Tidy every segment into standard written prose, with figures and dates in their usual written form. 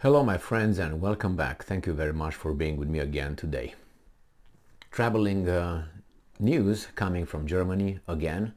Hello my friends and welcome back. Thank you very much for being with me again today. Traveling news coming from Germany again,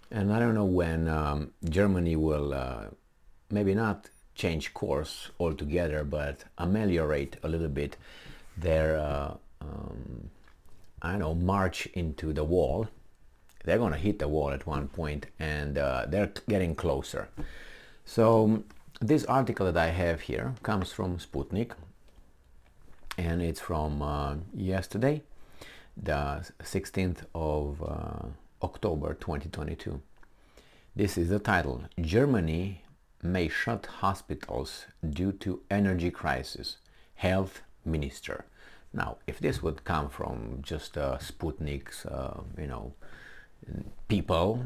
and I don't know when Germany will maybe not change course altogether, but ameliorate a little bit their I don't know, march into the wall. They're gonna hit the wall at one point, and they're getting closer. So this article that I have here comes from Sputnik, and it's from yesterday, the 16th of October 2022. This is the title: Germany may shut hospitals due to energy crisis, health minister. Now, if this would come from just Sputnik's,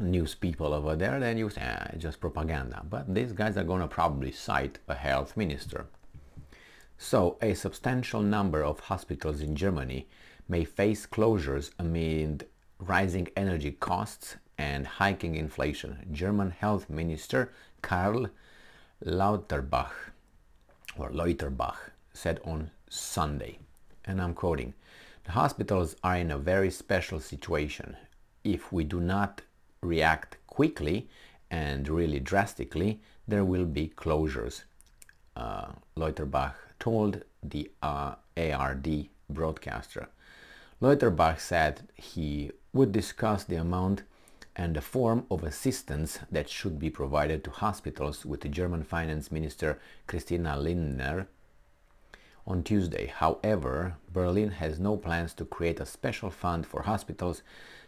news people over there, then you say, it's just propaganda. But these guys are going to probably cite a health minister. So, a substantial number of hospitals in Germany may face closures amid rising energy costs and hiking inflation. German Health Minister Karl Lauterbach said on Sunday, and I'm quoting, "The hospitals are in a very special situation. If we do not react quickly and really drastically, there will be closures," Lauterbach told the ARD broadcaster. Lauterbach said he would discuss the amount and the form of assistance that should be provided to hospitals with the German Finance Minister Christina Lindner on Tuesday. However, Berlin has no plans to create a special fund for hospitals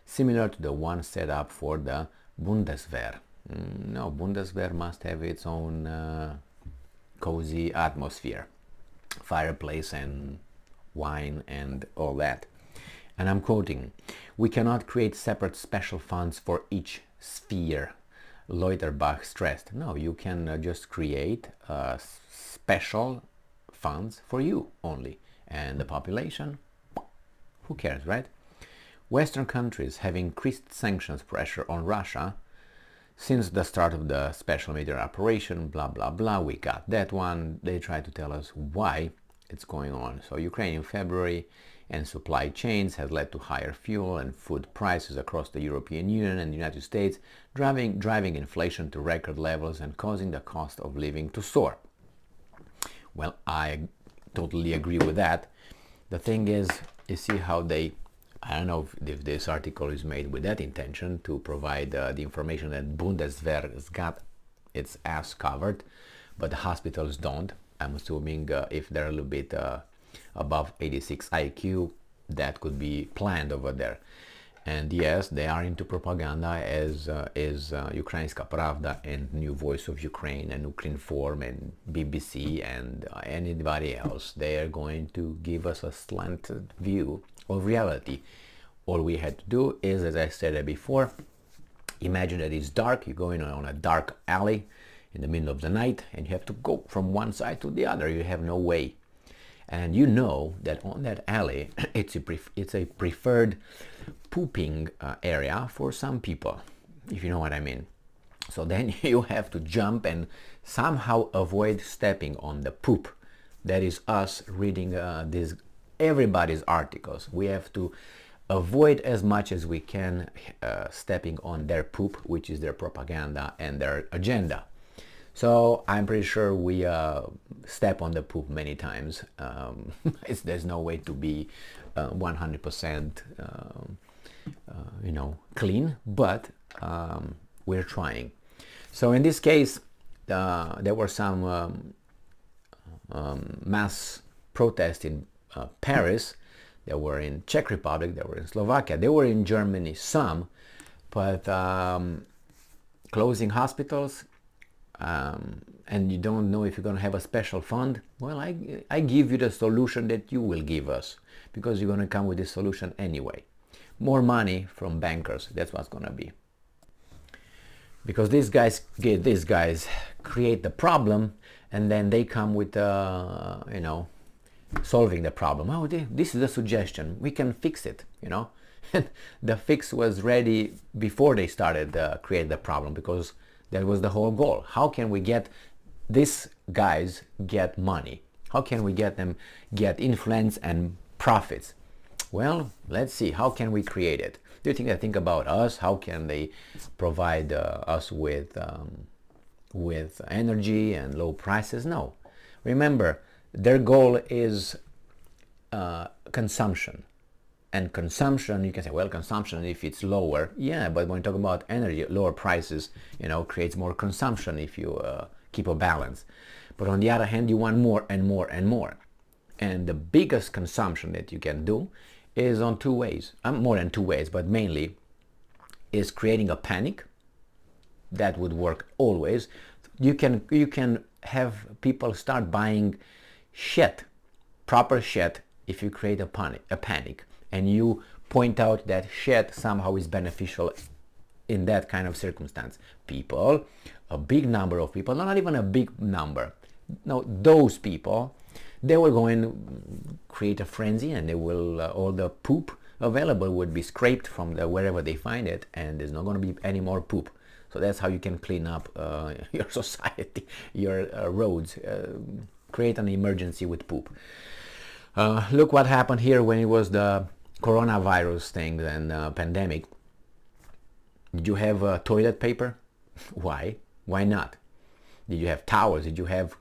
similar to the one set up for the Bundeswehr. No, Bundeswehr must have its own cozy atmosphere, fireplace and wine and all that. And I'm quoting, "We cannot create separate special funds for each sphere," Lauterbach stressed. No, you can just create special funds for you only, and the population, who cares, right? Western countries have increased sanctions pressure on Russia since the start of the special military operation, blah blah blah. We got that one. They try to tell us why it's going on. So Ukraine in February and supply chains has led to higher fuel and food prices across the European Union and the United States, driving inflation to record levels and causing the cost of living to soar. Well, I totally agree with that. The thing is, you see how they, I don't know if this article is made with that intention to provide the information that Bundeswehr has got its ass covered, but the hospitals don't. I'm assuming if they're a little bit above 86 IQ, that could be planned over there. And yes, they are into propaganda, as is Ukrainska Pravda and New Voice of Ukraine and Ukrinform and BBC and anybody else. They are going to give us a slanted view of reality. All we had to do is, as I said before, imagine that it's dark. You're going on a dark alley in the middle of the night, and you have to go from one side to the other. You have no way. And you know that on that alley, it's a preferred pooping area for some people, if you know what I mean. So then you have to jump and somehow avoid stepping on the poop. That is us reading everybody's articles. We have to avoid as much as we can stepping on their poop, which is their propaganda and their agenda. So I'm pretty sure we step on the poop many times. There's no way to be 100% clean, but we're trying. So in this case, there were some mass protests in Paris. They were in Czech Republic, they were in Slovakia, they were in Germany, some, but closing hospitals, and you don't know if you're going to have a special fund. Well, I give you the solution that you will give us, because you're going to come with this solution anyway. More money from bankers, that's what's going to be. Because these guys create the problem, and then they come with solving the problem. Oh, this is a suggestion, we can fix it, The fix was ready before they started create the problem, because that was the whole goal. How can we get these guys get money? How can we get them get influence and profits? Well, let's see. How can we create it? Do you think they think about us? How can they provide us with energy and low prices? No. Remember, their goal is consumption. And consumption, you can say, well, consumption, if it's lower, yeah, but when you talk about energy, lower prices, creates more consumption if you keep a balance. But on the other hand, you want more and more and more. And the biggest consumption that you can do is on two ways. More than two ways, but mainly is creating a panic. That would work always. You can have people start buying shit, proper shit, if you create a panic. And you point out that shit somehow is beneficial in that kind of circumstance. People, a big number of people, not even a big number, no, those people, they will go and create a frenzy, and they will all the poop available would be scraped from wherever they find it, and there's not going to be any more poop. So that's how you can clean up your society, your roads, create an emergency with poop. Look what happened here when it was the coronavirus thing and pandemic. Did you have toilet paper? Why? Why not? Did you have towels? Did you have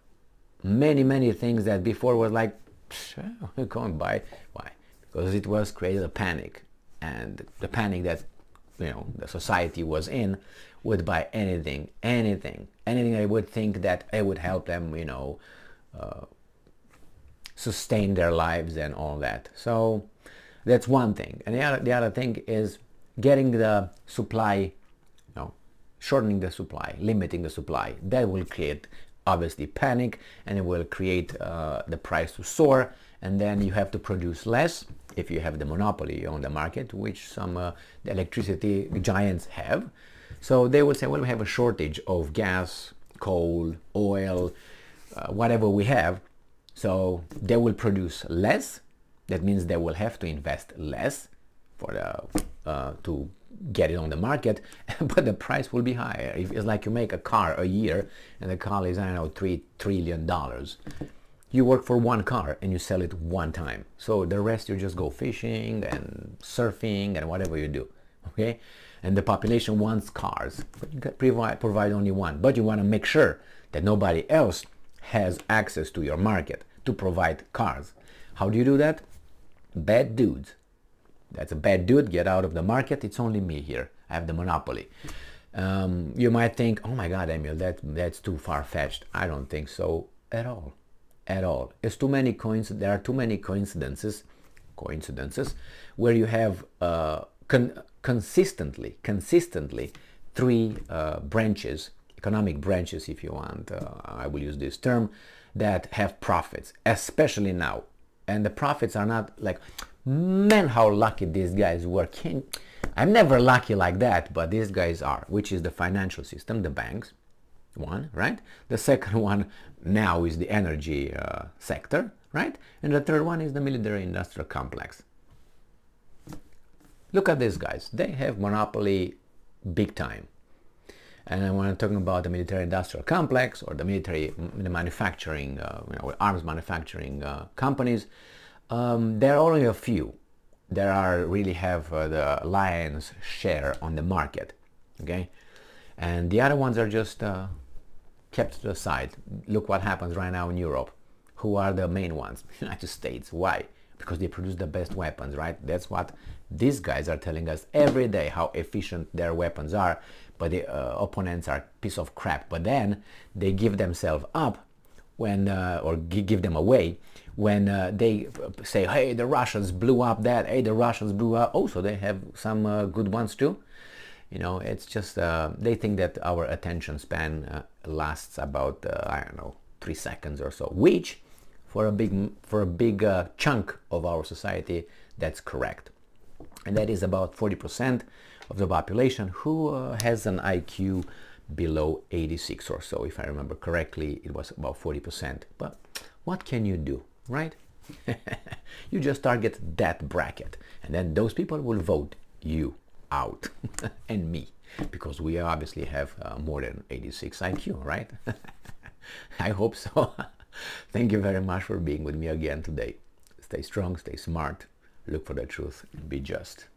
many things that before was like, go and buy? Why? Because it was created a panic, and the panic that the society was in would buy anything they would think that it would help them sustain their lives and all that. So that's one thing. And the other thing is getting the supply, shortening the supply, limiting the supply. That will create obviously panic, and it will create the price to soar, and then you have to produce less if you have the monopoly on the market, which some the electricity giants have. So they will say, well, we have a shortage of gas, coal, oil, whatever we have. So they will produce less. That means they will have to invest less for to get it on the market, but the price will be higher. It's like you make a car a year, and the car is, I don't know, $3 trillion. You work for one car and you sell it one time. So the rest you just go fishing and surfing and whatever you do, okay? And the population wants cars, but you can provide only one. But you want to make sure that nobody else has access to your market to provide cars. How do you do that? Bad dudes. That's a bad dude, get out of the market. It's only me here. I have the monopoly. You might think, oh my God, Emil, that's too far-fetched. I don't think so at all. At all. It's too many there are too many coincidences where you have consistently three branches, economic branches, if you want, I will use this term, that have profits, especially now. And the profits are not like, man, how lucky these guys were. I'm never lucky like that, but these guys are, which is the financial system, the banks, one, right? The second one now is the energy sector, right? And the third one is the military-industrial complex. Look at these guys. They have monopoly big time. And when I'm talking about the military-industrial complex or the manufacturing, arms manufacturing companies, there are only a few that are really have the lion's share on the market, okay? And the other ones are just kept to the side. Look what happens right now in Europe. Who are the main ones? United States. Why? Because they produce the best weapons, right? That's what these guys are telling us every day, how efficient their weapons are, but the opponents are a piece of crap. But then they give themselves up when, or give them away when they say, hey, the Russians blew up that, hey, the Russians blew up. Oh, so they have some good ones too. It's just, they think that our attention span lasts about, I don't know, 3 seconds or so, which for a big chunk of our society, that's correct. And that is about 40% of the population who has an IQ below 86 or so. If I remember correctly, it was about 40%. But what can you do, right? You just target that bracket, and then those people will vote you out and me, because we obviously have more than 86 IQ, right? I hope so. Thank you very much for being with me again today. Stay strong, stay smart, look for the truth, and be just.